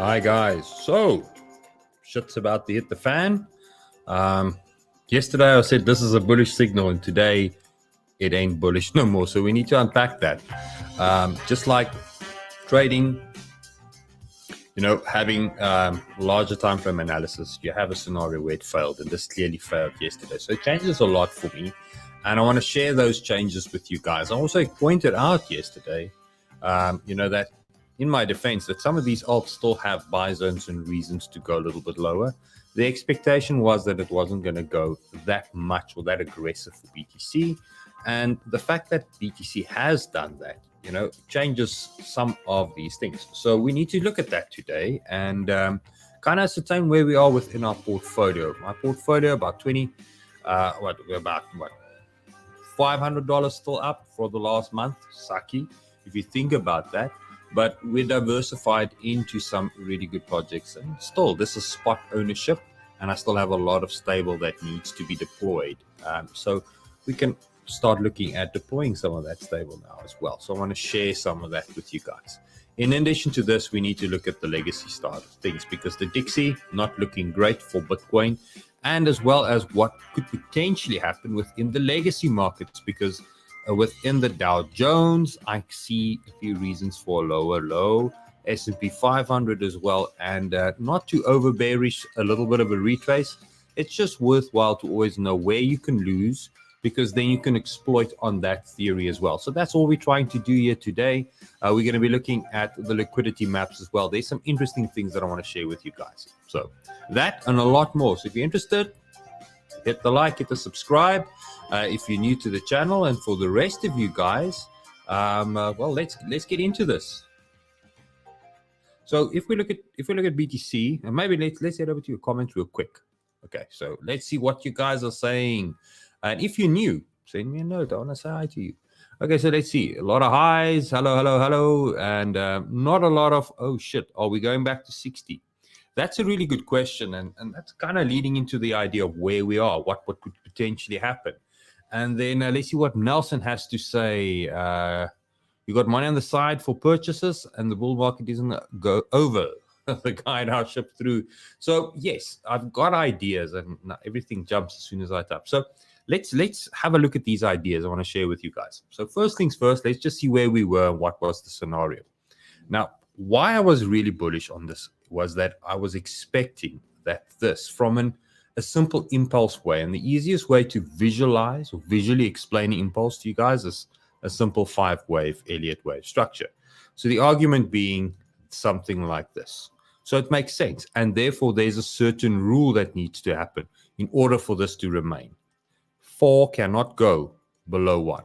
Hi guys, so shit's about to hit the fan. Yesterday I said this is a bullish signal, and today it ain't bullish no more, so we need to unpack that. Just like trading, having larger time frame analysis, you have a scenario where it failed, and this clearly failed yesterday, so it changes a lot for me, and I want to share those changes with you guys. I also pointed out yesterday that in my defense, that some of these alts still have buy zones and reasons to go a little bit lower. The expectation was that it wasn't going to go that much or that aggressive for BTC. And the fact that BTC has done that, changes some of these things. So we need to look at that today and kind of ascertain where we are within our portfolio. My portfolio, about $500 still up for the last month. Sucky, if you think about that. But we're diversified into some really good projects. And still, this is spot ownership, and I still have a lot of stable that needs to be deployed. So we can start looking at deploying some of that stable now as well. So I want to share some of that with you guys. In addition to this, we need to look at the legacy side of things, because the Dixie not looking great for Bitcoin, and as well as what could potentially happen within the legacy markets, because within the Dow Jones, I see a few reasons for a lower low. S&P 500 as well, and not too over bearish, a little bit of a retrace. It's just worthwhile to always know where you can lose, because then you can exploit on that theory as well. So that's all we're trying to do here today. We're going to be looking at the liquidity maps as well. There's some interesting things that I want to share with you guys. So that and a lot more. So if you're interested, hit the like, hit the subscribe if you're new to the channel, and for the rest of you guys, let's get into this. So if we look at BTC, and maybe let's head over to your comments real quick. Okay, so let's see what you guys are saying, and if you're new, send me a note. I want to say hi to you. Okay, so let's see. A lot of highs, hello, and not a lot of oh shit. Are we going back to 60? That's a really good question, and that's kind of leading into the idea of where we are, what could potentially happen. And then let's see what Nelson has to say. You got money on the side for purchases, and the bull market isn't go over. The guy now shipped through. So yes, I've got ideas, and everything jumps as soon as I tap. So let's have a look at these ideas I want to share with you guys. So first things first, let's just see where we were and what was the scenario. Now, why I was really bullish on this was that I was expecting that this, from a simple impulse way, and the easiest way to visualize or visually explain an impulse to you guys is a simple 5-wave Elliot Wave structure. So the argument being something like this. So it makes sense, and therefore there's a certain rule that needs to happen in order for this to remain. 4 cannot go below 1.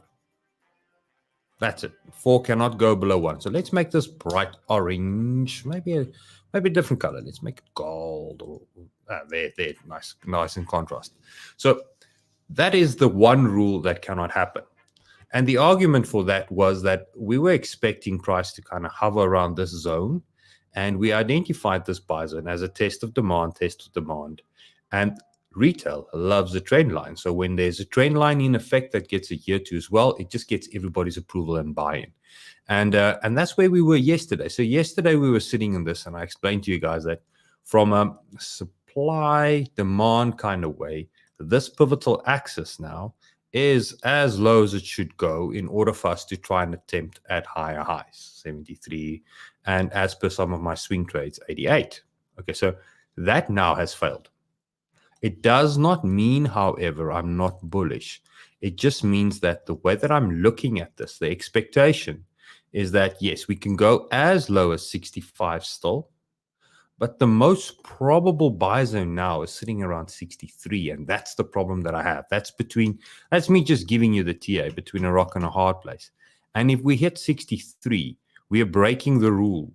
That's it. 4 cannot go below 1. So let's make this bright orange, maybe a different color. Let's make it gold. Or there, nice in contrast. So that is the one rule that cannot happen. And the argument for that was that we were expecting price to kind of hover around this zone, and we identified this buy zone as a test of demand. And retail loves a trend line. So when there's a trend line in effect that gets adhered to as well, it just gets everybody's approval and buy-in. And that's where we were yesterday. So yesterday we were sitting in this, and I explained to you guys that from a supply demand kind of way, this pivotal axis now is as low as it should go in order for us to try and attempt at higher highs, 73, and as per some of my swing trades, 88. Okay, so that now has failed. It does not mean, however, I'm not bullish. It just means that the way that I'm looking at this, the expectation is that, yes, we can go as low as 65 still, but the most probable buy zone now is sitting around 63, and that's the problem that I have. That's me just giving you the TA, between a rock and a hard place. And if we hit 63, we are breaking the rule.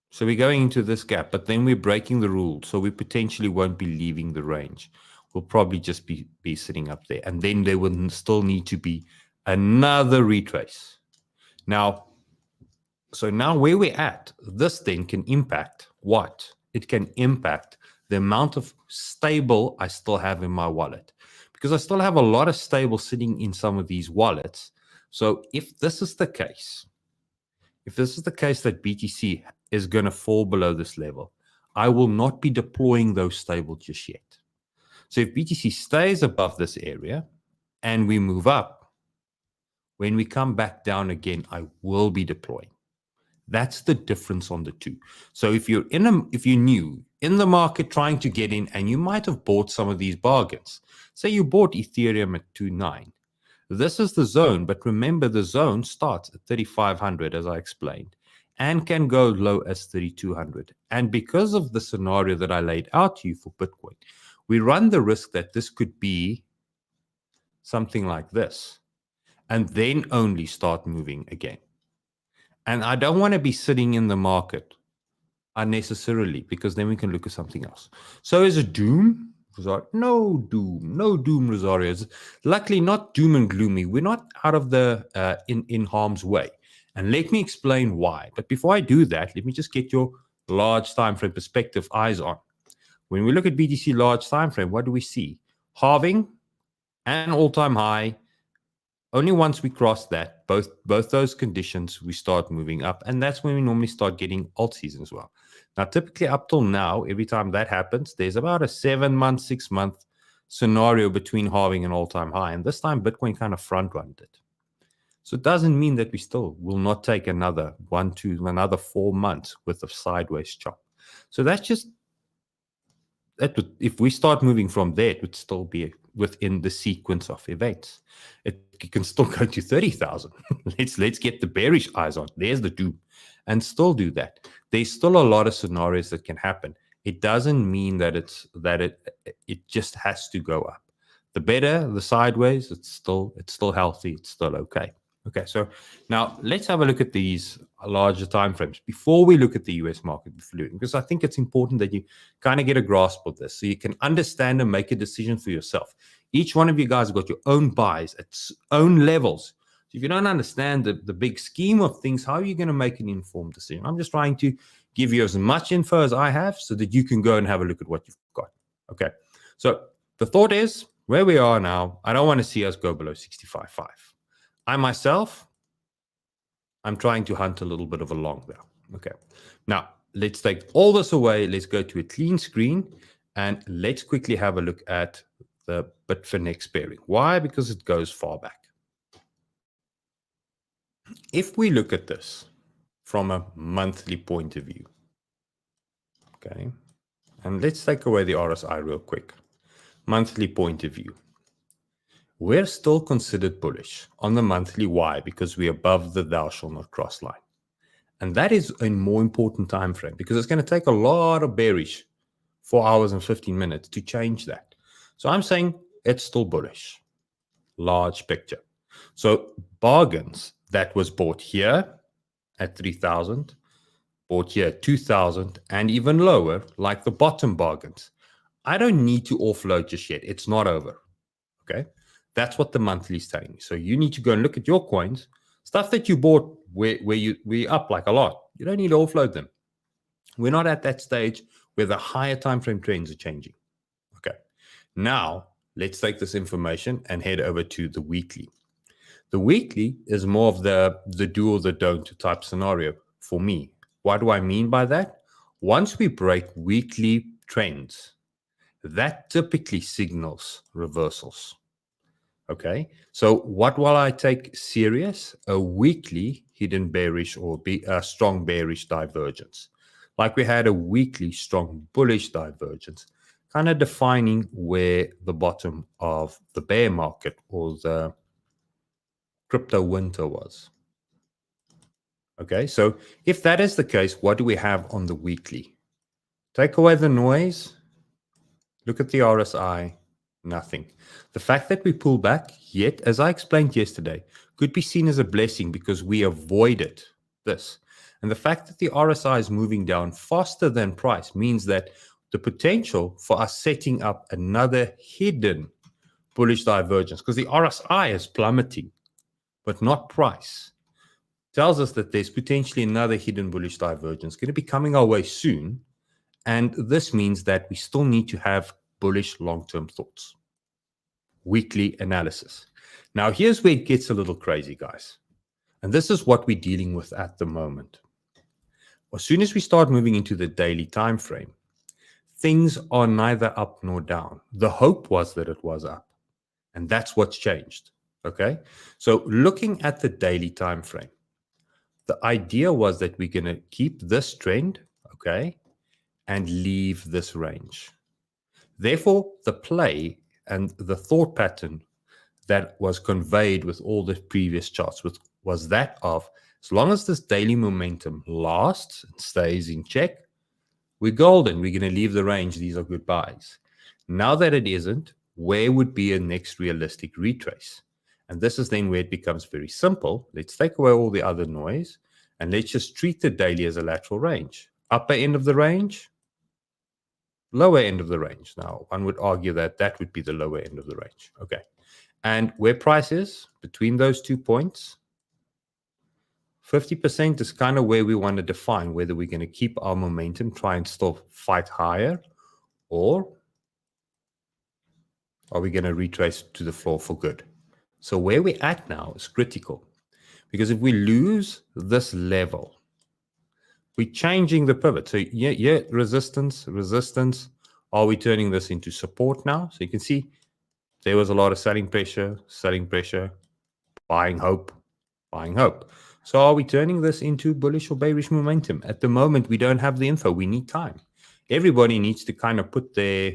So we're going into this gap, but then we're breaking the rule. So we potentially won't be leaving the range. We'll probably just be sitting up there. And then there will still need to be another retrace. So now where we're at, this then can impact what? It can impact the amount of stable I still have in my wallet. Because I still have a lot of stable sitting in some of these wallets. So if this is the case, if this is the case that BTC is going to fall below this level, I will not be deploying those stables just yet. So if BTC stays above this area and we move up, when we come back down again, I will be deploying. That's the difference on the two. So if you're new in the market trying to get in, and you might have bought some of these bargains, say you bought Ethereum at 2.9, this is the zone, but remember the zone starts at 3,500, as I explained, and can go low as 3,200. And because of the scenario that I laid out to you for Bitcoin, we run the risk that this could be something like this, and then only start moving again. And I don't want to be sitting in the market unnecessarily, because then we can look at something else. So is it doom? No doom, Rosario. It's luckily not doom and gloomy. We're not out of the in harm's way. And let me explain why. But before I do that, let me just get your large time frame perspective eyes on. When we look at BTC large time frame, what do we see? Halving and all-time high. Only once we cross that, both those conditions, we start moving up. And that's when we normally start getting alt season as well. Now, typically up till now, every time that happens, there's about a 7-month, 6-month scenario between halving and all-time high. And this time, Bitcoin kind of front-runned it. So it doesn't mean that we still will not take another 4 months with a sideways chop. So that's just, if we start moving from there, it would still be within the sequence of events. It can still go to 30,000. let's get the bearish eyes on. There's the doom, and still do that. There's still a lot of scenarios that can happen. It doesn't mean that it just has to go up. The better, the sideways, it's still healthy. It's still okay. Okay, so now let's have a look at these larger time frames before we look at the US market, because I think it's important that you kind of get a grasp of this so you can understand and make a decision for yourself. Each one of you guys have got your own buys at own levels. So if you don't understand the big scheme of things, how are you going to make an informed decision? I'm just trying to give you as much info as I have so that you can go and have a look at what you've got. Okay, so the thought is, where we are now, I don't want to see us go below 65.5. I myself, I'm trying to hunt a little bit of a long there. Okay. Now, let's take all this away. Let's go to a clean screen and let's quickly have a look at the Bitfinex pairing. Why? Because it goes far back. If we look at this from a monthly point of view, okay, and let's take away the RSI real quick. Monthly point of view. We're still considered bullish on the monthly. Why? Because we're above the thou shall not cross line. And that is a more important time frame, because it's going to take a lot of bearish 4 hours and 15 minutes to change that. So I'm saying it's still bullish. Large picture. So bargains that was bought here at 3,000, bought here at 2,000, and even lower, like the bottom bargains. I don't need to offload just yet. It's not over. Okay. That's what the monthly is telling me. So you need to go and look at your coins, stuff that you bought where we up like a lot. You don't need to offload them. We're not at that stage where the higher time frame trends are changing. Okay. Now let's take this information and head over to the weekly. The weekly is more of the do or the don't type scenario for me. What do I mean by that? Once we break weekly trends, that typically signals reversals. Okay, so what will I take serious? A weekly hidden bearish or a strong bearish divergence. Like we had a weekly strong bullish divergence, kind of defining where the bottom of the bear market or the crypto winter was. Okay, so if that is the case, what do we have on the weekly? Take away the noise, look at the RSI. Nothing. The fact that we pull back, yet, as I explained yesterday, could be seen as a blessing because we avoided this. And the fact that the RSI is moving down faster than price means that the potential for us setting up another hidden bullish divergence, because the RSI is plummeting, but not price, tells us that there's potentially another hidden bullish divergence going to be coming our way soon. And this means that we still need to have bullish long-term thoughts. Weekly analysis. Now, here's where it gets a little crazy, guys. And this is what we're dealing with at the moment. As soon as we start moving into the daily time frame, things are neither up nor down. The hope was that it was up, and that's what's changed. Okay, so looking at the daily time frame, the idea was that we're going to keep this trend, okay, and leave this range. Therefore, the play and the thought pattern that was conveyed with all the previous charts was that of, as long as this daily momentum lasts and stays in check, we're golden. We're going to leave the range. These are good buys. Now that it isn't, where would be a next realistic retrace? And this is then where it becomes very simple. Let's take away all the other noise, and let's just treat the daily as a lateral range. Upper end of the range, lower end of the range. Now, one would argue that that would be the lower end of the range. Okay. And where price is between those 2 points, 50% is kind of where we want to define whether we're going to keep our momentum, try and still fight higher, or are we going to retrace to the floor for good? So where we're at now is critical, because if we lose this level, we're changing the pivot. So yeah, resistance. Are we turning this into support now? So you can see there was a lot of selling pressure, buying hope. So are we turning this into bullish or bearish momentum? At the moment, we don't have the info. We need time. Everybody needs to kind of put their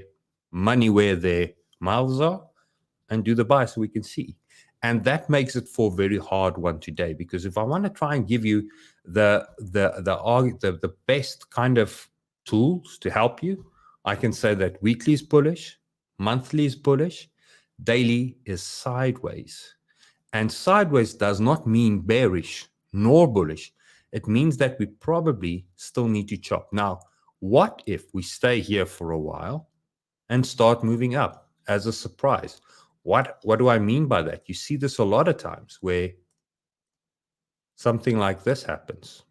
money where their mouths are and do the buy so we can see. And that makes it for a very hard one today, because if I want to try and give you the best kind of tools to help you, I can say that weekly is bullish, monthly is bullish, daily is sideways. And sideways does not mean bearish nor bullish. It means that we probably still need to chop. Now, what if we stay here for a while and start moving up as a surprise? What do I mean by that? You see this a lot of times where something like this happens.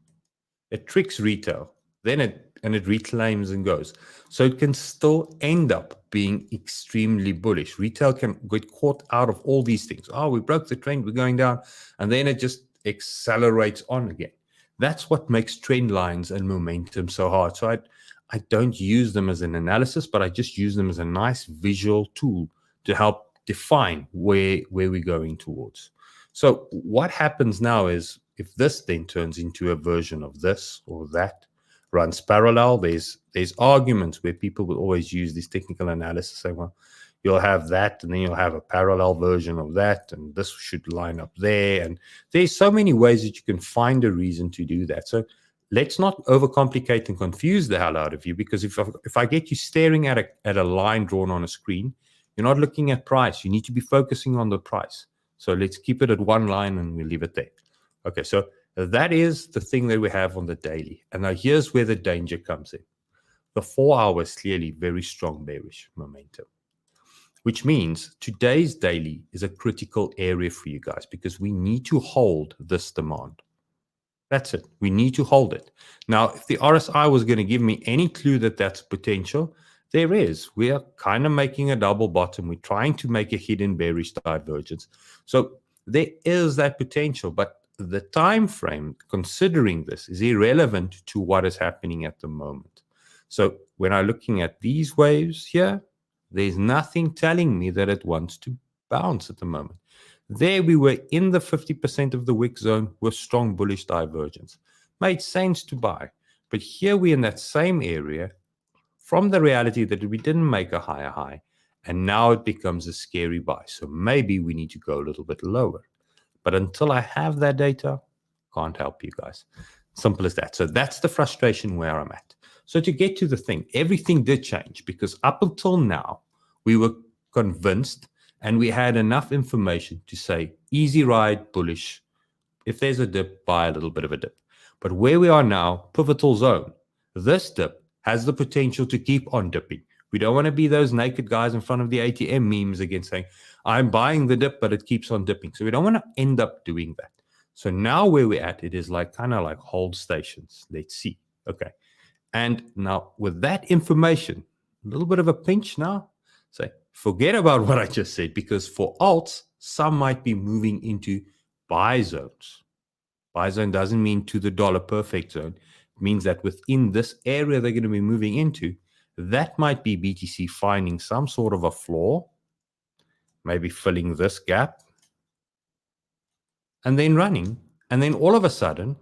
It tricks retail, then it reclaims and goes. So it can still end up being extremely bullish. Retail can get caught out of all these things. Oh, we broke the trend, we're going down, and then it just accelerates on again. That's what makes trend lines and momentum so hard. So I don't use them as an analysis, but I just use them as a nice visual tool to help define where we're going towards. So what happens now is, if this then turns into a version of this or that, runs parallel, there's arguments where people will always use this technical analysis, say, well, you'll have that, and then you'll have a parallel version of that, and this should line up there. And there's so many ways that you can find a reason to do that. So let's not overcomplicate and confuse the hell out of you, because if I get you staring at a line drawn on a screen, you're not looking at price. You need to be focusing on the price. So let's keep it at one line and we'll leave it there. Okay, so that is the thing that we have on the daily. And now here's where the danger comes in. The 4 hours clearly very strong bearish momentum, which means today's daily is a critical area for you guys, because we need to hold this demand. That's it. We need to hold it. Now, if the RSI was going to give me any clue that that's potential, there is. We are kind of making a double bottom. We're trying to make a hidden bearish divergence. So there is that potential, but the time frame considering this is irrelevant to what is happening at the moment. So when I'm looking at these waves here, there's nothing telling me that it wants to bounce at the moment. There we were in the 50% of the wick zone with strong bullish divergence. Made sense to buy. But here we're in that same area from the reality that we didn't make a higher high, and now it becomes a scary buy. So maybe we need to go a little bit lower. But until I have that data, can't help you guys. Simple as that. So that's the frustration where I'm at. So to get to the thing, everything did change, because up until now, we were convinced and we had enough information to say, easy ride, bullish. If there's a dip, buy a little bit of a dip. But where we are now, pivotal zone, this dip has the potential to keep on dipping. We don't want to be those naked guys in front of the ATM memes again saying, I'm buying the dip, but it keeps on dipping. So we don't want to end up doing that. So now where we're at, it is like kind of like hold stations. Let's see. Okay. And now with that information, a little bit of a pinch now. Say, forget about what I just said, because for alts, some might be moving into buy zones. Buy zone doesn't mean to the dollar perfect zone. It means that within this area they're going to be moving into, that might be BTC finding some sort of a floor, maybe filling this gap, and then running. And then all of a sudden,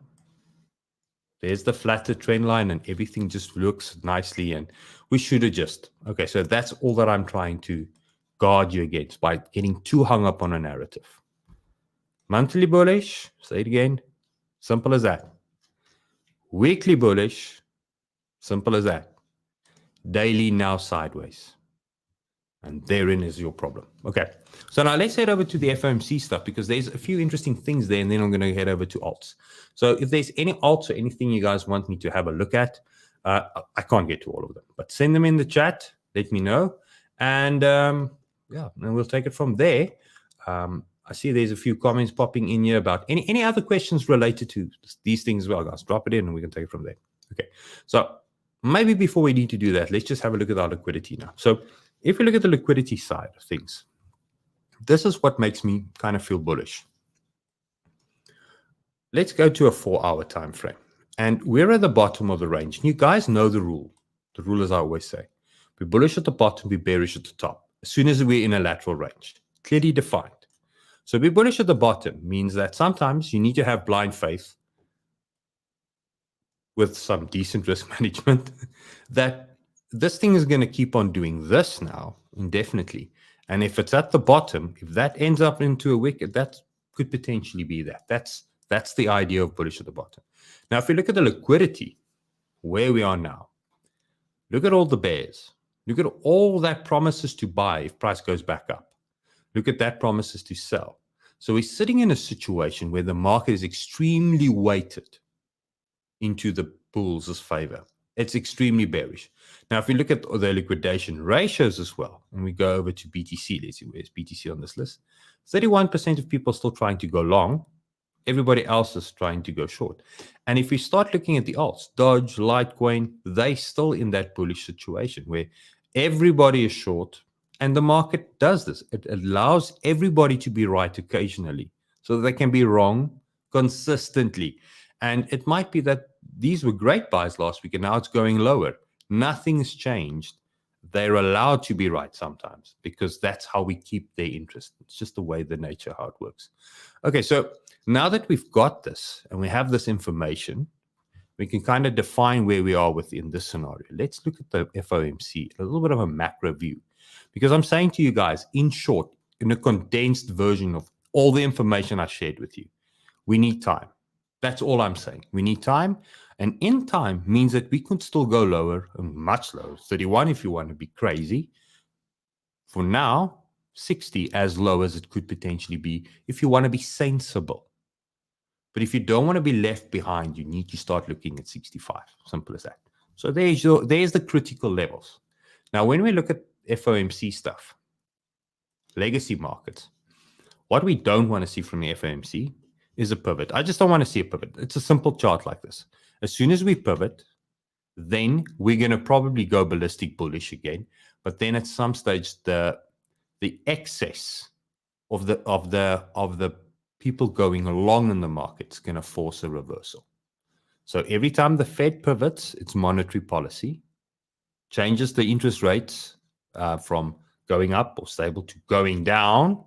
there's the flatter trend line and everything just looks nicely and we should adjust. Okay, so that's all that I'm trying to guard you against by getting too hung up on a narrative. Monthly bullish, say it again, simple as that. Weekly bullish, simple as that. Daily now sideways. And therein is your problem. Okay, so now let's head over to the FOMC stuff because there's a few interesting things there, and then I'm going to head over to alts. So if there's any alts or anything you guys want me to have a look at, I can't get to all of them, but send them in the chat. Let me know, and yeah, and we'll take it from there. I see there's a few comments popping in here about any other questions related to these things as well, guys. Drop it in, and we can take it from there. Okay, so maybe before we need to do that, let's just have a look at our liquidity now. So if we look at the liquidity side of things, this is what makes me kind of feel bullish. Let's go to a 4-hour time frame. And we're at the bottom of the range. And you guys know the rule. The rule, as I always say, we're bullish at the bottom, we're bearish at the top. As soon as we're in a lateral range, clearly defined. So be bullish at the bottom means that sometimes you need to have blind faith with some decent risk management that this thing is going to keep on doing this now indefinitely. And if it's at the bottom, if that ends up into a wicket, that could potentially be that. That's the idea of bullish at the bottom. Now, if we look at the liquidity, where we are now, look at all the bears. Look at all that promises to buy if price goes back up. Look at that promises to sell. So we're sitting in a situation where the market is extremely weighted into the bulls' favor. It's extremely bearish. Now, if we look at the liquidation ratios as well, and we go over to BTC, let's see, where's BTC on this list? 31% of people are still trying to go long. Everybody else is trying to go short. And if we start looking at the alts, Dodge, Litecoin, they still in that bullish situation where everybody is short, and the market does this. It allows everybody to be right occasionally, so that they can be wrong consistently. And it might be that these were great buys last week, and now it's going lower. Nothing's changed. They're allowed to be right sometimes because that's how we keep their interest. It's just the way, the nature, how it works. Okay, so now that we've got this and we have this information, we can kind of define where we are within this scenario. Let's look at the FOMC, a little bit of a macro view. Because I'm saying to you guys, in short, in a condensed version of all the information I shared with you, we need time. That's all I'm saying. We need time. And in time means that we could still go lower, and much lower. 31 if you want to be crazy. For now, 60 as low as it could potentially be if you want to be sensible. But if you don't want to be left behind, you need to start looking at 65. Simple as that. So there's the critical levels. Now, when we look at FOMC stuff, legacy markets, what we don't want to see from the FOMC is a pivot. I just don't want to see a pivot. It's a simple chart like this. As soon as we pivot, then we're going to probably go ballistic bullish again. But then at some stage, the excess of the people going along in the market is going to force a reversal. So every time the Fed pivots its monetary policy, changes the interest rates from going up or stable to going down,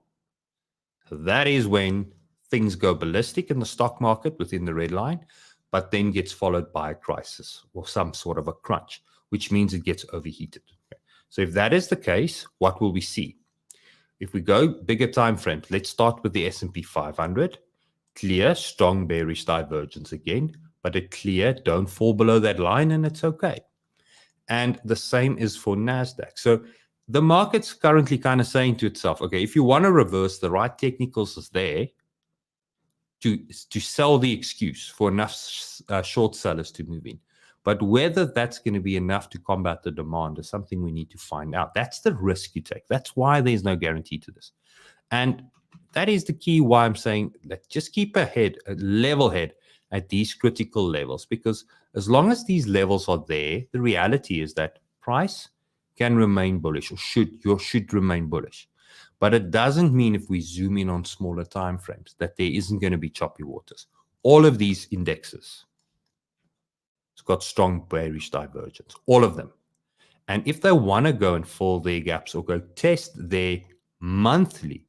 that is when things go ballistic in the stock market within the red line, but then gets followed by a crisis or some sort of a crunch, which means it gets overheated. Okay. So if that is the case, what will we see? If we go bigger time frames, let's start with the S&P 500. Clear, strong bearish divergence again, but a clear, don't fall below that line and it's okay. And the same is for NASDAQ. So the market's currently kind of saying to itself, okay, if you want to reverse, the right technicals is there to sell the excuse for enough short sellers to move in. But whether that's going to be enough to combat the demand is something we need to find out. That's the risk you take. That's why there's no guarantee to this. And that is the key why I'm saying that just keep a level head at these critical levels, because as long as these levels are there, the reality is that price can remain bullish or should remain bullish. But it doesn't mean if we zoom in on smaller time frames that there isn't going to be choppy waters. all of these indexes, it's got strong bearish divergence, all of them. And if they want to go and fill their gaps or go test their monthly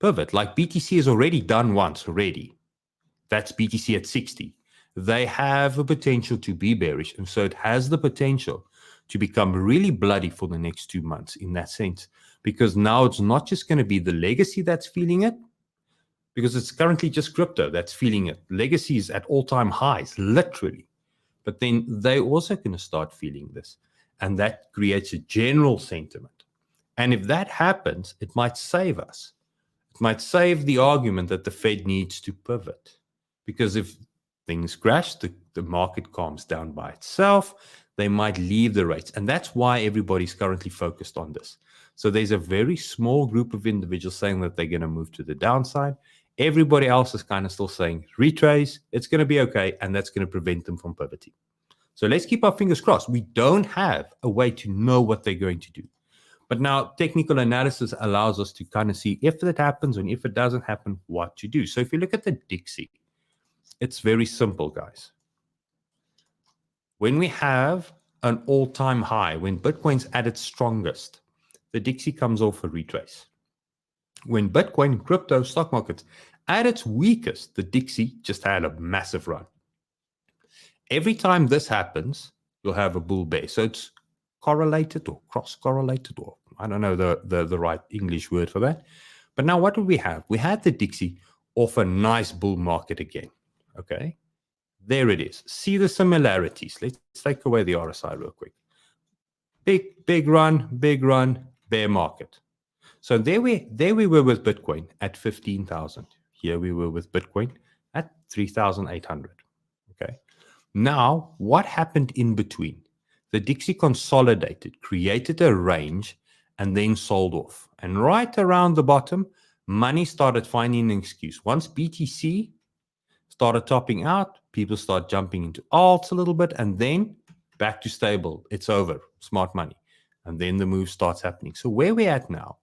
pivot, like BTC has already done once already, that's BTC at 60. They have a potential to be bearish. And so it has the potential to become really bloody for the next 2 months in that sense, because now it's not just going to be the legacy that's feeling it, because it's currently just crypto that's feeling it. Legacy is at all-time highs, literally. But then they're also going to start feeling this. And that creates a general sentiment. And if that happens, it might save us. It might save the argument that the Fed needs to pivot. Because if things crash, the market calms down by itself, they might leave the rates. And that's why everybody's currently focused on this. So there's a very small group of individuals saying that they're going to move to the downside. Everybody else is kind of still saying, retrace, it's going to be okay, and that's going to prevent them from pivoting. So let's keep our fingers crossed. We don't have a way to know what they're going to do. But now technical analysis allows us to kind of see if that happens and if it doesn't happen, what to do. So if you look at the Dixie, it's very simple, guys. When we have an all-time high, when Bitcoin's at its strongest, the Dixie comes off a retrace. When Bitcoin, crypto, stock markets, at its weakest, the Dixie just had a massive run. Every time this happens, you'll have a bull bear. So it's correlated or cross-correlated, or I don't know the right English word for that. But now what do we have? We had the Dixie off a nice bull market again. Okay, there it is. See the similarities. Let's take away the RSI real quick. Big run, bear market. So there we were with Bitcoin at 15,000. Here we were with Bitcoin at 3,800. Okay. Now, what happened in between? The Dixie consolidated, created a range, and then sold off. And right around the bottom, money started finding an excuse. Once BTC started topping out, people start jumping into alts a little bit, and then back to stable. It's over. Smart money. And then the move starts happening. So where we're at now,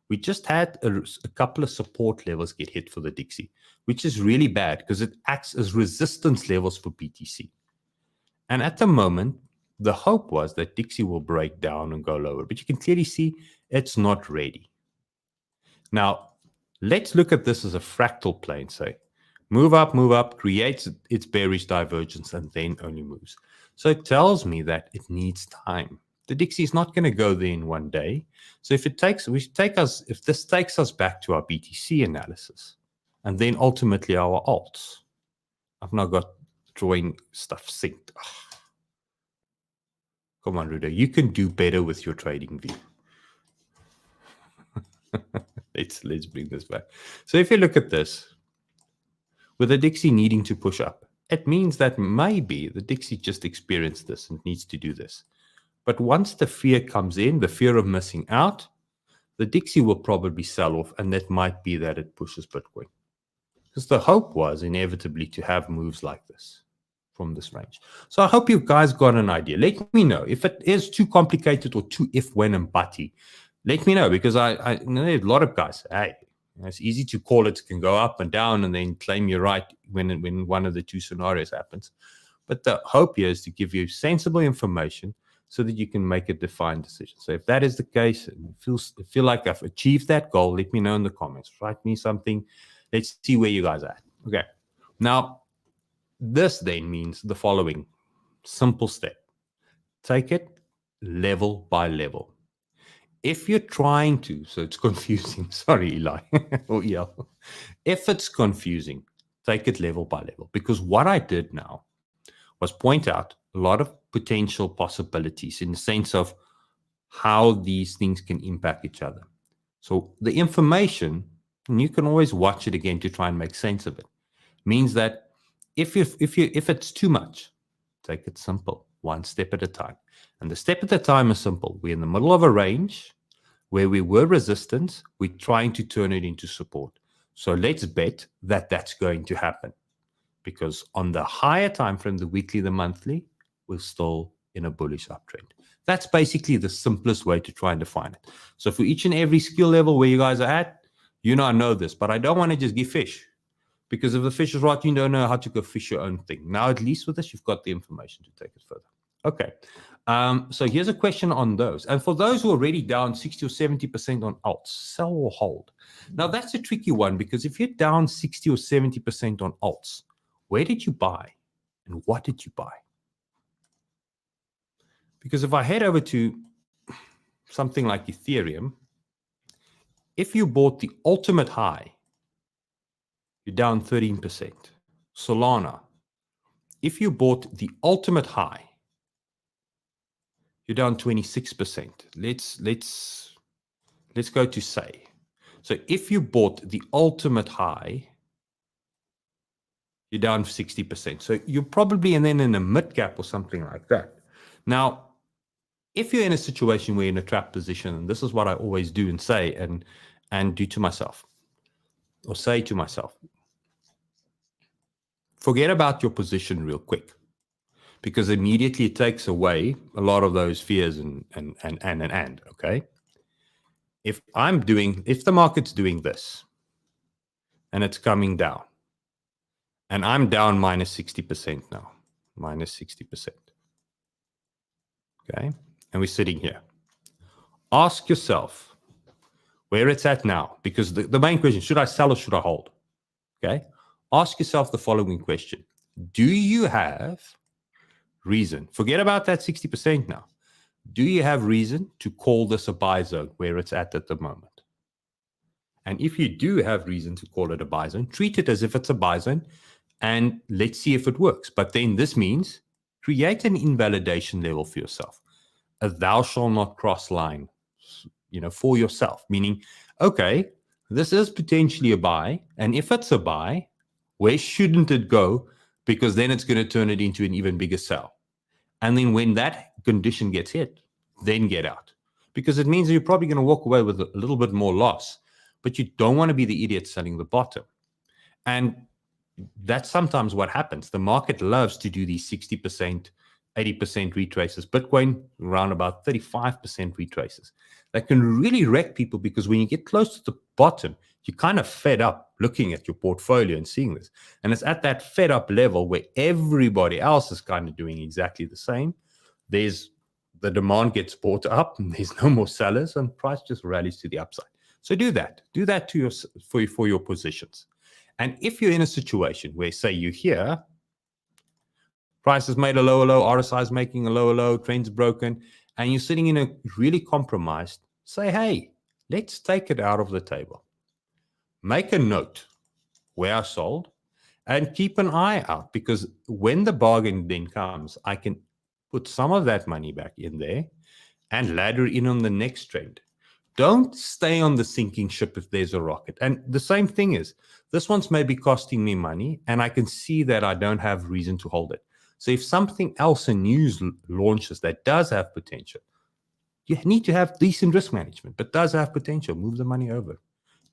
we just had a couple of support levels get hit for the Dixie, which is really bad because it acts as resistance levels for BTC. And at the moment, the hope was that Dixie will break down and go lower. But you can clearly see it's not ready. Now, let's look at this as a fractal plane. Say, move up, creates its bearish divergence, and then only moves. So it tells me that it needs time. The Dixie is not going to go there in one day. So if this takes us back to our BTC analysis, and then ultimately our alts. I've now got drawing stuff synced. Oh. Come on, Rudo, you can do better with your trading view. let's bring this back. So if you look at this, with the Dixie needing to push up, it means that maybe the Dixie just experienced this and needs to do this. But once the fear comes in, the fear of missing out, the Dixie will probably sell off, and that might be that it pushes Bitcoin. Because the hope was inevitably to have moves like this from this range. So I hope you guys got an idea. Let me know if it is too complicated or too if, when, and butty. Let me know, because I know there's a lot of guys, hey, it's easy to call it can go up and down and then claim you're right when one of the two scenarios happens. But the hope here is to give you sensible information so that you can make a defined decision. So if that is the case, and feel like I've achieved that goal, let me know in the comments. Write me something. Let's see where you guys are at. Okay. Now, this then means the following simple step. Take it level by level. If you're trying to, so it's confusing. Sorry, Eli. or EL. If it's confusing, take it level by level. Because what I did now was point out a lot of potential possibilities in the sense of how these things can impact each other. So the information, and you can always watch it again to try and make sense of it, means that if it's too much, take it simple, one step at a time. And the step at a time is simple. We're in the middle of a range where we were resistance. We're trying to turn it into support. So let's bet that that's going to happen. Because on the higher time frame, the weekly, the monthly, we're still in a bullish uptrend. That's basically the simplest way to try and define it. So for each and every skill level where you guys are at, I know this, but I don't want to just give fish. Because if the fish is right, you don't know how to go fish your own thing. Now, at least with this, you've got the information to take it further. Okay. So here's a question on those. And for those who are already down 60 or 70% on alts, sell or hold. Now, that's a tricky one, because if you're down 60 or 70% on alts, where did you buy and what did you buy? Because if I head over to something like Ethereum, if you bought the ultimate high, you're down 13%. Solana, if you bought the ultimate high, you're down 26%. Let's go to say. So if you bought the ultimate high, you're down 60%. So you're probably and then in a mid cap or something like that. Now, if you're in a situation where you're in a trap position, and this is what I always do and say and do to myself, or say to myself, forget about your position real quick, because immediately it takes away a lot of those fears and okay? If the market's doing this and it's coming down, and I'm down minus 60% now, minus 60%, okay? And we're sitting here. Ask yourself where it's at now, because the main question, should I sell or should I hold? Okay? Ask yourself the following question. Do you have reason? Forget about that 60% now. Do you have reason to call this a buy zone where it's at the moment? And if you do have reason to call it a buy zone, treat it as if it's a buy zone and let's see if it works. But then this means create an invalidation level for yourself. A thou shall not cross line, for yourself, meaning, okay, this is potentially a buy. And if it's a buy, where shouldn't it go? Because then it's going to turn it into an even bigger sell. And then when that condition gets hit, then get out. Because it means you're probably going to walk away with a little bit more loss, but you don't want to be the idiot selling the bottom. And that's sometimes what happens. The market loves to do these 60%, 80% retraces. Bitcoin, around about 35% retraces. That can really wreck people, because when you get close to the bottom, you're kind of fed up looking at your portfolio and seeing this. And it's at that fed up level where everybody else is kind of doing exactly the same. The demand gets bought up and there's no more sellers and price just rallies to the upside. So do that. Do that to for your positions. And if you're in a situation where, say, you're here, price has made a lower low, RSI is making a lower low, trend's broken, and you're sitting in a really compromised, say, hey, let's take it out of the table. Make a note where I sold and keep an eye out, because when the bargain then comes, I can put some of that money back in there and ladder in on the next trend. Don't stay on the sinking ship if there's a rocket. And the same thing is, this one's maybe costing me money and I can see that I don't have reason to hold it. So if something else in news launches that does have potential, you need to have decent risk management, but does have potential, move the money over.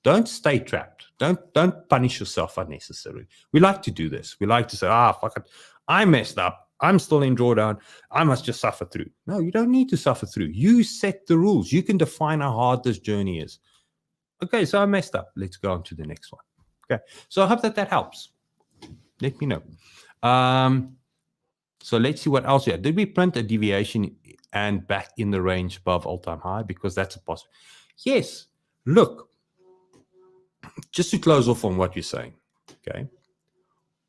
Don't stay trapped. Don't punish yourself unnecessarily. We like to do this. We like to say, fuck it, I messed up. I'm still in drawdown. I must just suffer through. No, you don't need to suffer through. You set the rules. You can define how hard this journey is. Okay, so I messed up. Let's go on to the next one. Okay, so I hope that helps. Let me know. So let's see what else we have. Did we print a deviation and back in the range above all-time high? Because that's a possibility. Yes. Look, just to close off on what you're saying, okay,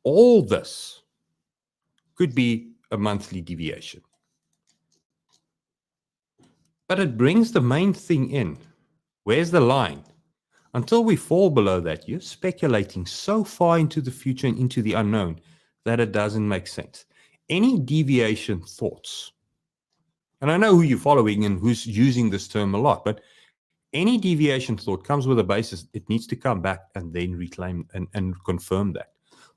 all this could be a monthly deviation. But it brings the main thing in. Where's the line? Until we fall below that, you're speculating so far into the future and into the unknown that it doesn't make sense. Any deviation thoughts, and I know who you're following and who's using this term a lot, but any deviation thought comes with a basis. It needs to come back and then reclaim and confirm that.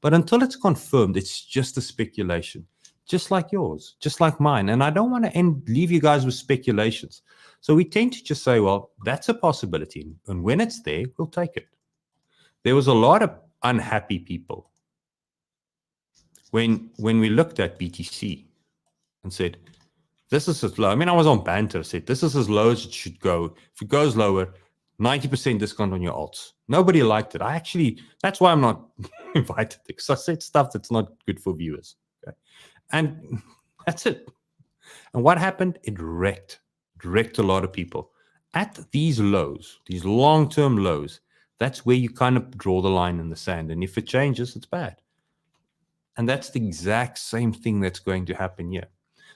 But until it's confirmed, it's just a speculation, just like yours, just like mine. And I don't want to leave you guys with speculations. So we tend to just say, well, that's a possibility. And when it's there, we'll take it. There was a lot of unhappy people when we looked at BTC and said, this is as low. I mean, I was on banter, said, this is as low as it should go. If it goes lower, 90% discount on your alts. Nobody liked it. That's why I'm not invited, because I said stuff that's not good for viewers. Okay? And that's it. And what happened? It wrecked a lot of people. At these lows, these long-term lows, that's where you kind of draw the line in the sand. And if it changes, it's bad. And that's the exact same thing that's going to happen here.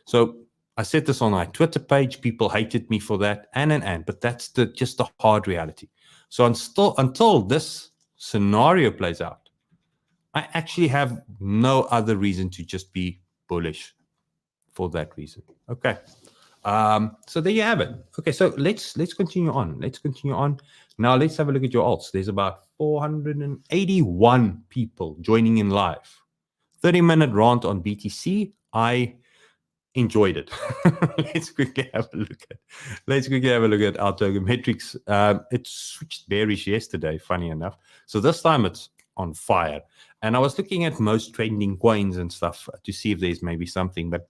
So I said this on my Twitter page. People hated me for that, but that's just the hard reality. So until this scenario plays out, I actually have no other reason to just be bullish for that reason. Okay. So there you have it. Okay, so let's continue on. Now let's have a look at your alts. There's about 481 people joining in live. 30-minute rant on BTC. I enjoyed it. Let's quickly have a look at our token metrics. It switched bearish yesterday, funny enough. So this time it's on fire. And I was looking at most trending coins and stuff to see if there's maybe something, but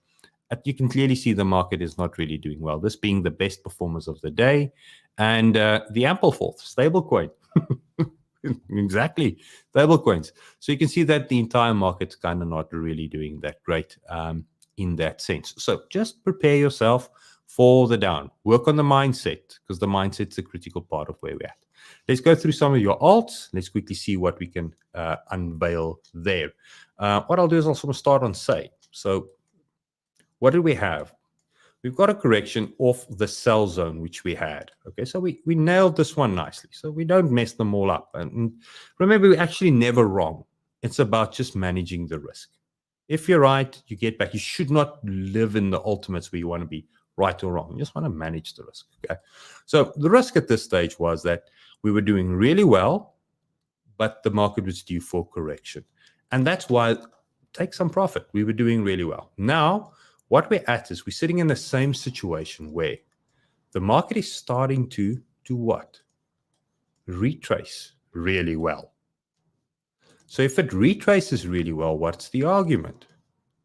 you can clearly see the market is not really doing well. This being the best performers of the day, and the ample fourth stable coin. Exactly, stable coins. So you can see that the entire market's kind of not really doing that great in that sense. So just prepare yourself for the down. Work on the mindset, because the mindset's a critical part of where we're at. Let's go through some of your alts. Let's quickly see what we can unveil there. What I'll do is I'll sort of start on SAY. So what do we have? We've got a correction off the sell zone, which we had. Okay, so we nailed this one nicely. So we don't mess them all up. And remember, we're actually never wrong. It's about just managing the risk. If you're right, you get back. You should not live in the ultimates where you want to be right or wrong. You just want to manage the risk. Okay, so the risk at this stage was that we were doing really well, but the market was due for correction. And that's why, take some profit. We were doing really well. Now, what we're at is we're sitting in the same situation where the market is starting to do what? Retrace really well. So if it retraces really well, what's the argument?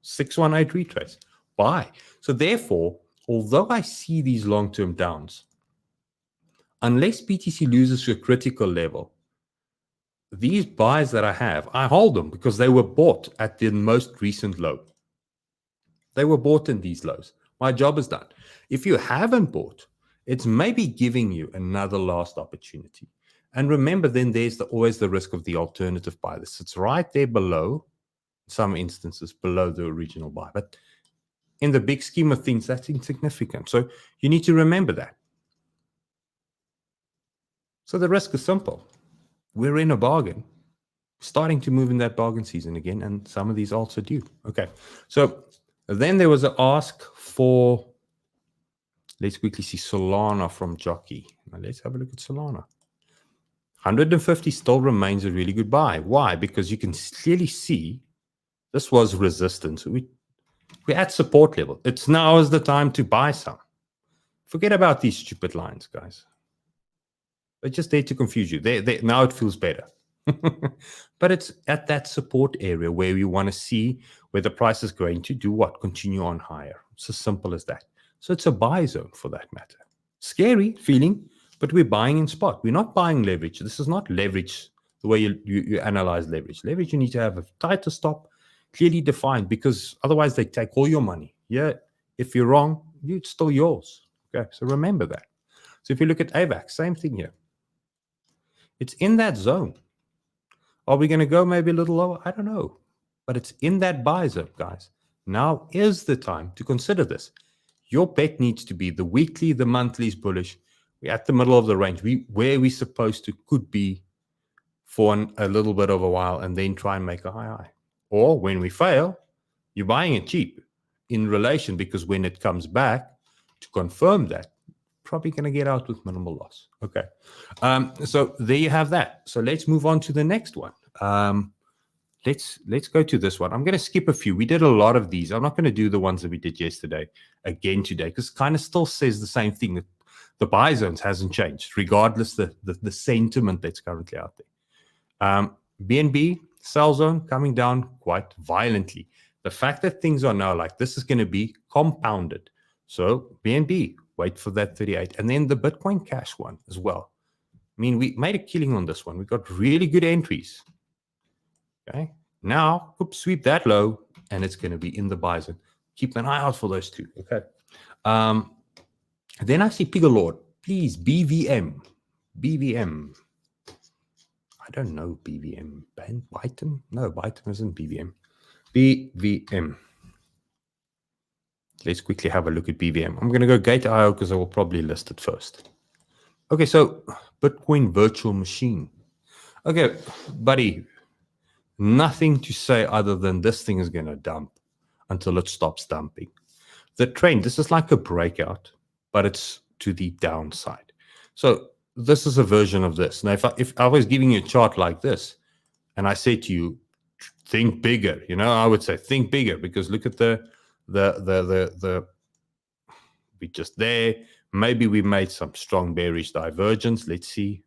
618 retrace. Buy. So therefore, although I see these long-term downs, unless BTC loses to a critical level, these buys that I have, I hold them because they were bought at the most recent low. They were bought in these lows. My job is done. If you haven't bought, it's maybe giving you another last opportunity. And remember, then there's always the risk of the alternative buy. This sits right there below, in some instances, below the original buy. But in the big scheme of things, that's insignificant. So you need to remember that. So the risk is simple. We're in a bargain, starting to move in that bargain season again, and some of these alts are due. Okay, so then there was an ask for, let's quickly see Solana from Jockey. Now let's have a look at Solana. 150 still remains a really good buy. Why? Because you can clearly see this was resistance. We're at support level. It's now is the time to buy some. Forget about these stupid lines, guys. They're just there to confuse you. Now it feels better. But it's at that support area where we want to see where the price is going to do what? Continue on higher. It's as simple as that. So it's a buy zone for that matter. Scary feeling, but we're buying in spot. We're not buying leverage. This is not leverage the way you analyze leverage. Leverage, you need to have a tighter stop, clearly defined, because otherwise they take all your money. Yeah, if you're wrong, it's still yours. Okay, so remember that. So if you look at AVAX, same thing here. It's in that zone. Are we going to go maybe a little lower? I don't know. But it's in that buy zone, guys. Now is the time to consider this. Your bet needs to be the weekly, the monthly is bullish. We're at the middle of the range. Where we supposed to could be for a little bit of a while and then try and make a high. Or when we fail, you're buying it cheap in relation, because when it comes back to confirm that, probably going to get out with minimal loss. Okay. So there you have that. So let's move on to the next one. Let's go to this one. I'm going to skip a few. We did a lot of these. I'm not going to do the ones that we did yesterday again today, because it kind of still says the same thing, that the buy zones hasn't changed, regardless the sentiment that's currently out there. BNB sell zone coming down quite violently. The fact that things are now like this is going to be compounded. So BNB, wait for that 38. And then the Bitcoin Cash one as well. I mean, we made a killing on this one. We got really good entries. Okay. Now, oops, sweep that low, and it's going to be in the buy zone. Keep an eye out for those two. Okay. Then I see Pigger Lord. Please, BVM. BVM. I don't know BVM. Bytem? No, Bytem isn't BVM. BVM. Let's quickly have a look at BVM. I'm going to go Gate.io because I will probably list it first. Okay, so Bitcoin virtual machine. Okay, buddy, nothing to say other than this thing is going to dump until it stops dumping. The trend, this is like a breakout, but it's to the downside. So this is a version of this. Now, if I was giving you a chart like this, and I say to you, think bigger, I would say think bigger, because look at we just there. Maybe we made some strong bearish divergence. Let's see.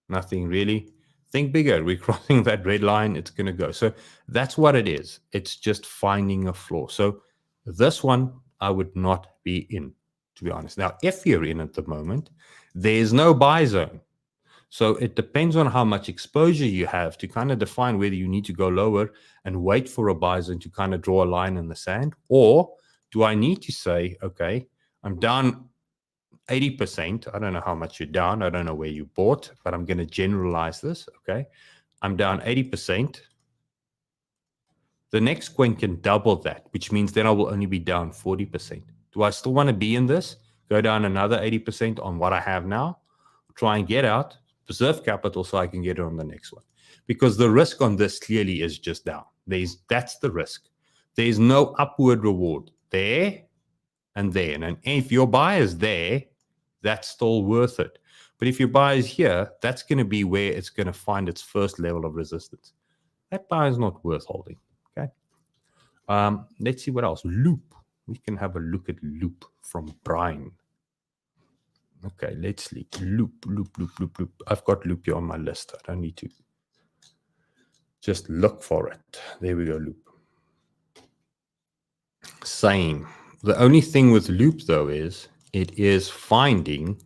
Nothing really. Think bigger. We're crossing that red line. It's going to go. So that's what it is. It's just finding a floor. So this one, I would not be in, to be honest. Now, if you're in at the moment, there's no buy zone. So it depends on how much exposure you have to kind of define whether you need to go lower and wait for a buy zone to kind of draw a line in the sand, or do I need to say, okay, I'm down 80%. I don't know how much you're down. I don't know where you bought, but I'm going to generalize this. Okay. I'm down 80%. The next coin can double that, which means then I will only be down 40%. Do I still want to be in this? Go down another 80% on what I have now? Try and get out, preserve capital so I can get it on the next one. Because the risk on this clearly is just down. That's the risk. There's no upward reward there and there. And if your buy is there, that's still worth it. But if your buy is here, that's going to be where it's going to find its first level of resistance. That buy is not worth holding. Okay. Let's see what else. Loop. We can have a look at Loop from Brian. Okay, let's see. Loop. I've got Loop here on my list. I don't need to just look for it. There we go, Loop. Same. The only thing with Loop, though, is it is finding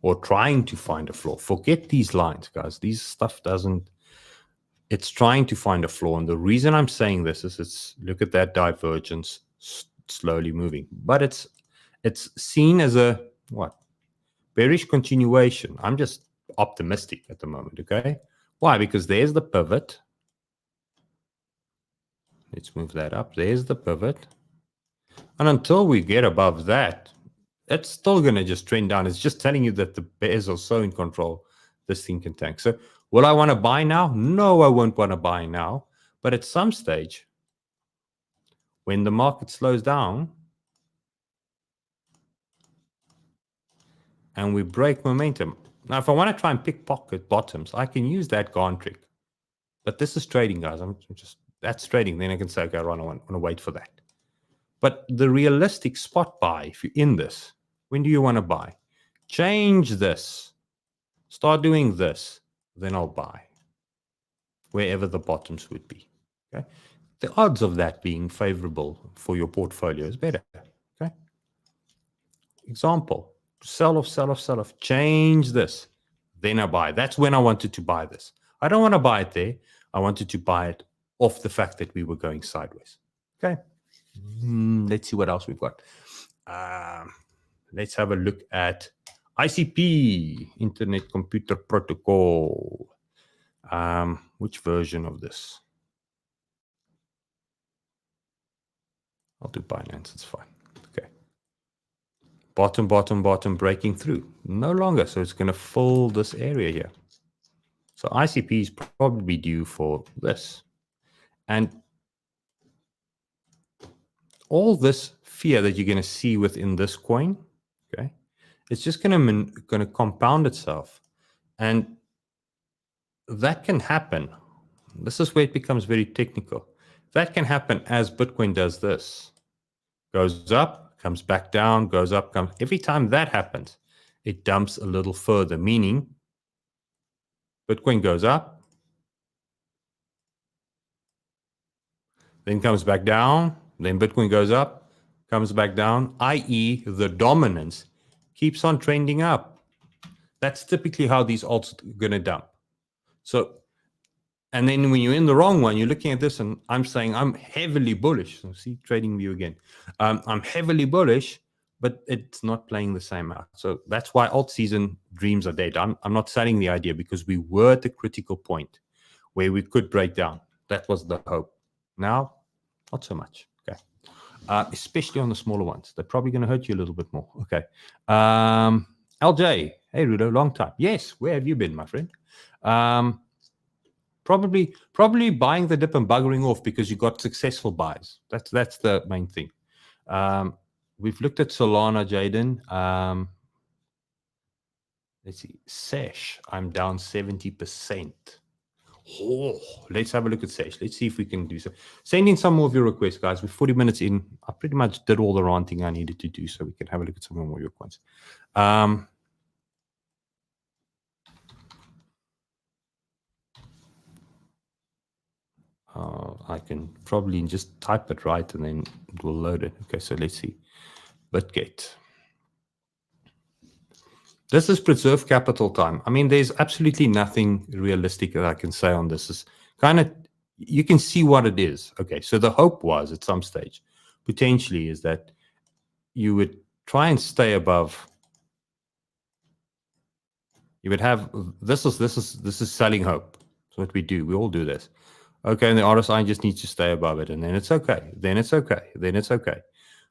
or trying to find a floor. Forget these lines, guys. These stuff doesn't, it's trying to find a floor. And the reason I'm saying this is look at that divergence slowly moving. But it's seen as a, what? Bearish continuation. I'm just optimistic at the moment, okay? Why? Because there's the pivot. Let's move that up. There's the pivot. And until we get above that, it's still going to just trend down. It's just telling you that the bears are so in control, this thing can tank. So will I want to buy now? No, I won't want to buy now. But at some stage, when the market slows down and we break momentum. Now, if I want to try and pickpocket bottoms, I can use that Garn trick. But this is trading, guys. That's trading. Then I can say, okay, I want to wait for that. But the realistic spot buy, if you're in this, when do you want to buy? Change this. Start doing this. Then I'll buy. Wherever the bottoms would be. Okay. The odds of that being favorable for your portfolio is better. Okay. Example. Sell off. Change this. Then I buy. That's when I wanted to buy this. I don't want to buy it there. I wanted to buy it off the fact that we were going sideways. Okay. Let's see what else we've got. Let's have a look at ICP, Internet Computer Protocol. Which version of this? I'll do Binance. It's fine. Okay. Bottom, breaking through. No longer. So it's going to fill this area here. So ICP is probably due for this. And all this fear that you're going to see within this coin, okay, it's just going to compound itself. And that can happen. This is where it becomes very technical. That can happen as Bitcoin does this. Goes up, comes back down, goes up, comes. Every time that happens, it dumps a little further, meaning Bitcoin goes up, then comes back down, then Bitcoin goes up, comes back down, i.e. the dominance keeps on trending up. That's typically how these alts are going to dump. So, and then when you're in the wrong one, you're looking at this and I'm saying I'm heavily bullish. So see, trading view again. I'm heavily bullish, but it's not playing the same out. So that's why alt season dreams are dead. I'm not selling the idea because we were at the critical point where we could break down. That was the hope. Now, not so much. Okay. Especially on the smaller ones. They're probably going to hurt you a little bit more. Okay. LJ. Hey, Rudo, long time. Yes. Where have you been, my friend? Probably buying the dip and buggering off because you got successful buys. That's the main thing. We've looked at Solana, Jaden. Let's see. SERSH, I'm down 70%. Oh, let's have a look at SERSH. Let's see if we can do so. Send in some more of your requests, guys. We're 40 minutes in. I pretty much did all the ranting I needed to do, so we can have a look at some more of your ones. I can probably just type it right and then it will load it. Okay, so let's see. Bitgate. This is preserve capital time. I mean, there's absolutely nothing realistic that I can say on this. It's kind of, you can see what it is. Okay, so the hope was at some stage, potentially, is that you would try and stay above. You would have, this is selling hope. That's what we do. We all do this. Okay, and the RSI just needs to stay above it, and then it's okay. Then it's okay. Then it's okay.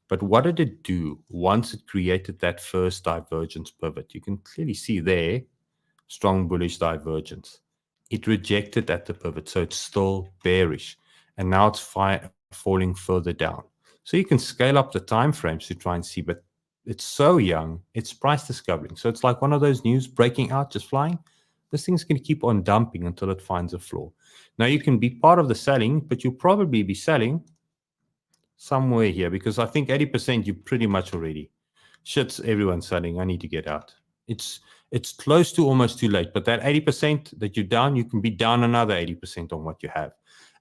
But what did it do once it created that first divergence pivot? You can clearly see there, strong bullish divergence. It rejected at the pivot, so it's still bearish. And now it's falling further down. So you can scale up the time frames to try and see, but it's so young, it's price discovering. So it's like one of those news breaking out, just flying. This thing's going to keep on dumping until it finds a floor. Now you can be part of the selling, but you'll probably be selling somewhere here because I think 80% you pretty much already. Shit's everyone's selling. I need to get out. It's close to almost too late, but that 80% that you're down, you can be down another 80% on what you have.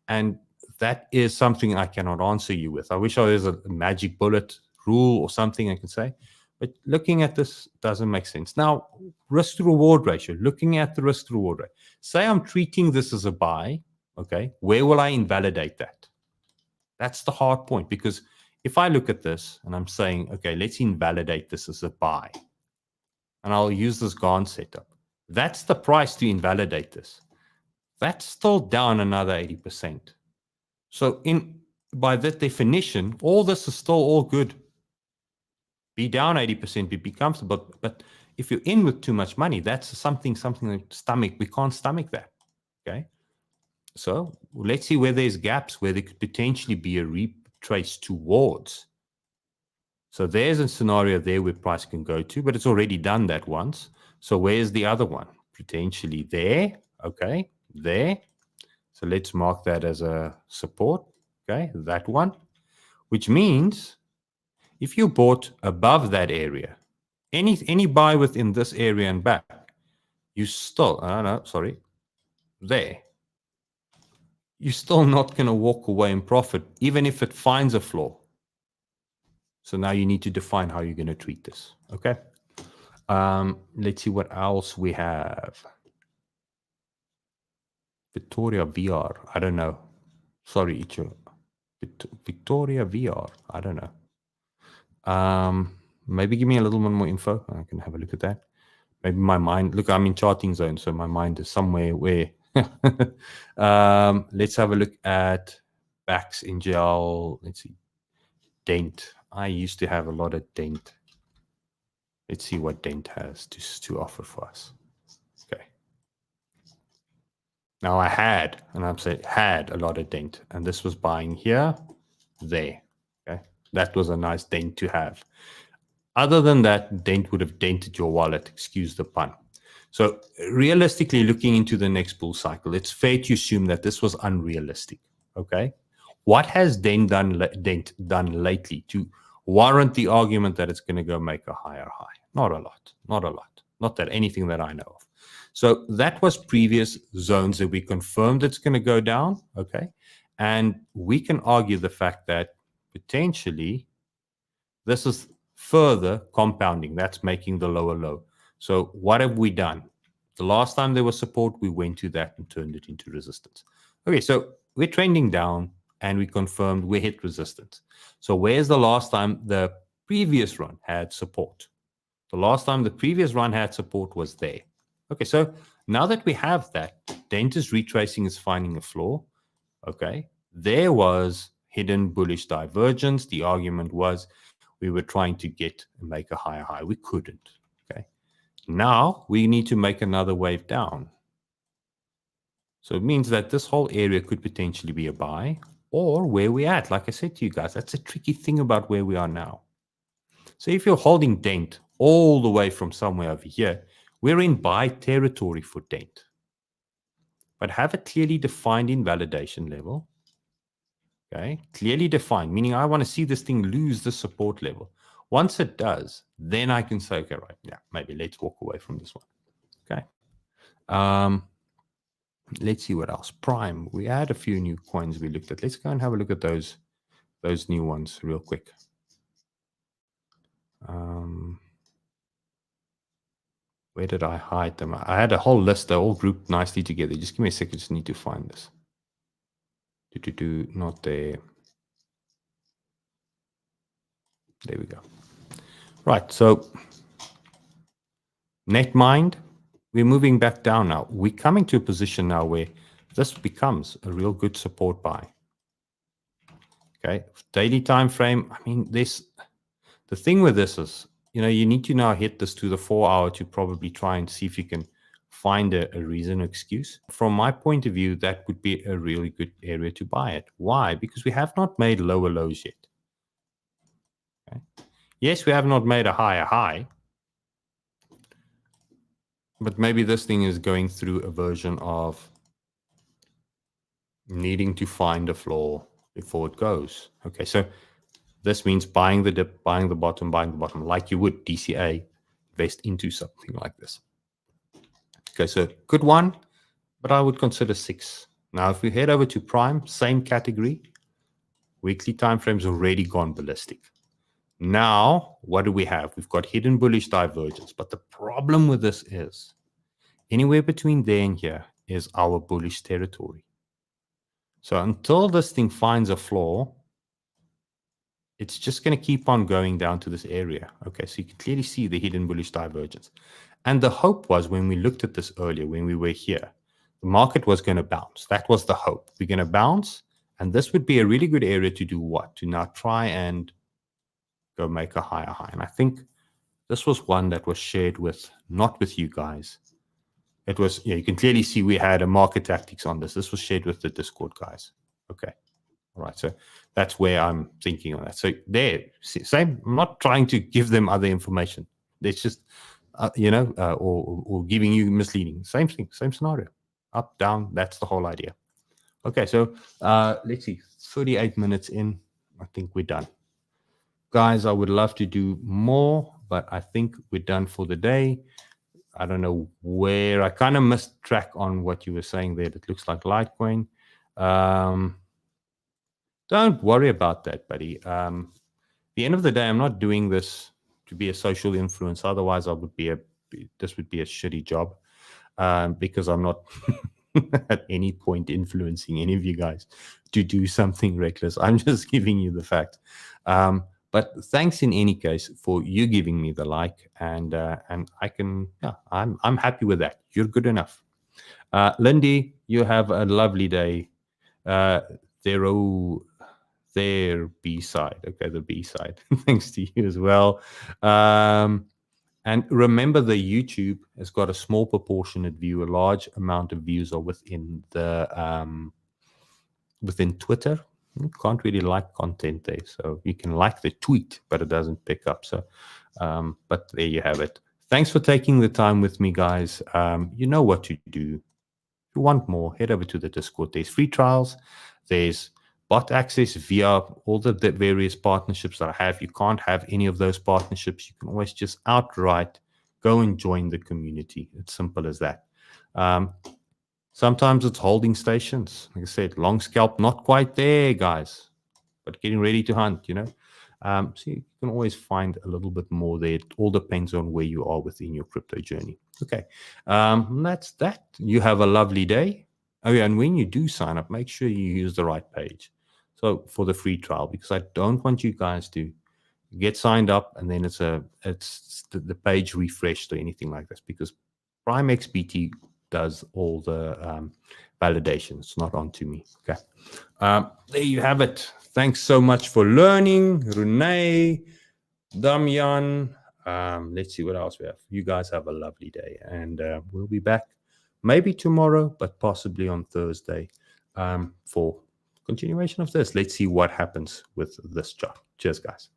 And that is something I cannot answer you with. I wish I was a magic bullet rule or something I can say, but looking at this doesn't make sense. Now, risk to reward ratio, looking at the risk to reward rate. Say I'm treating this as a buy, okay? Where will I invalidate that? That's the hard point, because if I look at this and I'm saying, okay, let's invalidate this as a buy, and I'll use this Gantt setup. That's the price to invalidate this. That's still down another 80%. So by that definition, all this is still all good. Be down 80%, be comfortable. But if you're in with too much money, that's something that we can't stomach that. Okay. So let's see where there's gaps where there could potentially be a retrace towards. So there's a scenario there where price can go to, but it's already done that once. So where's the other one? Potentially there. Okay, there. So let's mark that as a support. Okay, that one. Which means if you bought above that area, any buy within this area and back, you still, there. You're still not going to walk away in profit, even if it finds a floor. So now you need to define how you're going to treat this. Okay. Let's see what else we have. Victoria VR. I don't know. Sorry, Icho. Victoria VR. I don't know. Maybe give me a little bit more info. I can have a look at that. Maybe my mind. Look, I'm in charting zone, so my mind is somewhere where. Let's have a look at AVAX in gel. Let's see. DENT. I used to have a lot of DENT. Let's see what DENT has to offer for us. Okay. Now I had, and I'm saying had a lot of DENT, and this was buying here, there. Okay. That was a nice DENT to have. Other than that, DENT would have dented your wallet, excuse the pun. So realistically, looking into the next bull cycle, it's fair to assume that this was unrealistic. Okay. What has DENT done lately to warrant the argument that it's going to go make a higher high? Not a lot. Not that anything that I know of. So that was previous zones that we confirmed it's going to go down. Okay. And we can argue the fact that potentially this is further compounding. That's making the lower low. So what have we done? The last time there was support, we went to that and turned it into resistance. Okay, so we're trending down and we confirmed we hit resistance. So where's the last time the previous run had support? The last time the previous run had support was there. Okay, so now that we have that, DENT is retracing, is finding a floor. Okay, there was hidden bullish divergence. The argument was we were trying to get and make a higher high. We couldn't. Okay, now we need to make another wave down. So it means that this whole area could potentially be a buy, or where we're at. Like I said to you guys, that's a tricky thing about where we are now. So if you're holding DENT all the way from somewhere over here, we're in buy territory for DENT. But have a clearly defined invalidation level. Okay, clearly defined, meaning I want to see this thing lose the support level. Once it does, then I can say, okay, right, yeah, maybe let's walk away from this one. Okay. Let's see what else. Prime. We had a few new coins we looked at. Let's go and have a look at those new ones real quick. Where did I hide them? I had a whole list. They're all grouped nicely together. Just give me a second. Just need to find this. Not there. There we go. Right. So NetMind, we're moving back down now. We're coming to a position now where this becomes a real good support buy. Okay. Daily time frame. I mean, the thing with this is, you need to now hit this to the 4 hour to probably try and see if you can find a reason or excuse. From my point of view, that would be a really good area to buy it. Why? Because we have not made lower lows yet. Okay. Yes, we have not made a higher high, but maybe this thing is going through a version of needing to find a floor before it goes. Okay, so this means buying the dip, buying the bottom, like you would DCA, invest into something like this. Okay, so good one, but I would consider 6. Now, if we head over to Prime, same category, weekly time frames already gone ballistic. Now, what do we have? We've got hidden bullish divergence, but the problem with this is anywhere between there and here is our bullish territory. So until this thing finds a floor, it's just going to keep on going down to this area. Okay, so you can clearly see the hidden bullish divergence. And the hope was, when we looked at this earlier, when we were here, the market was going to bounce. That was the hope. We're going to bounce, and this would be a really good area to do what? To now try and go make a higher high. And I think this was one that was shared with, not with you guys. It was, you can clearly see we had a market tactics on this. This was shared with the Discord guys. Okay. All right. So that's where I'm thinking on that. So there, same. I'm not trying to give them other information. It's just, or giving you misleading. Same thing, same scenario. Up, down. That's the whole idea. Okay. So let's see. 38 minutes in. I think we're done. Guys, I would love to do more, but I think we're done for the day. I don't know where. I kind of missed track on what you were saying there. It looks like Litecoin. Don't worry about that, buddy. At the end of the day, I'm not doing this to be a social influencer. Otherwise, this would be a shitty job, because I'm not at any point influencing any of you guys to do something reckless. I'm just giving you the fact. But thanks in any case for you giving me the like, and I can, I'm happy with that. You're good enough. Lindy, you have a lovely day. Their B-side. Okay, the B-side. Thanks to you as well. And remember, the YouTube has got a small proportionate view. A large amount of views are within the within Twitter. You can't really like content there, so you can like the tweet, but it doesn't pick up. So, but there you have it. Thanks for taking the time with me, guys. You know what to do. If you want more, head over to the Discord. There's free trials. There's bot access via all the various partnerships that I have. You can't have any of those partnerships. You can always just outright go and join the community. It's simple as that. Sometimes it's holding stations. Like I said, long scalp, not quite there, guys, but getting ready to hunt, So you can always find a little bit more there. It all depends on where you are within your crypto journey. Okay, that's that. You have a lovely day. Oh yeah, and when you do sign up, make sure you use the right page. So for the free trial, because I don't want you guys to get signed up and then it's the page refreshed or anything like this, because Prime XBT does all the validation. It's not onto me. Okay, there you have it. Thanks so much for learning, Renee, Damian. Let's see what else we have. You guys have a lovely day, and we'll be back maybe tomorrow, but possibly on Thursday for continuation of this. Let's see what happens with this chart. Cheers, guys.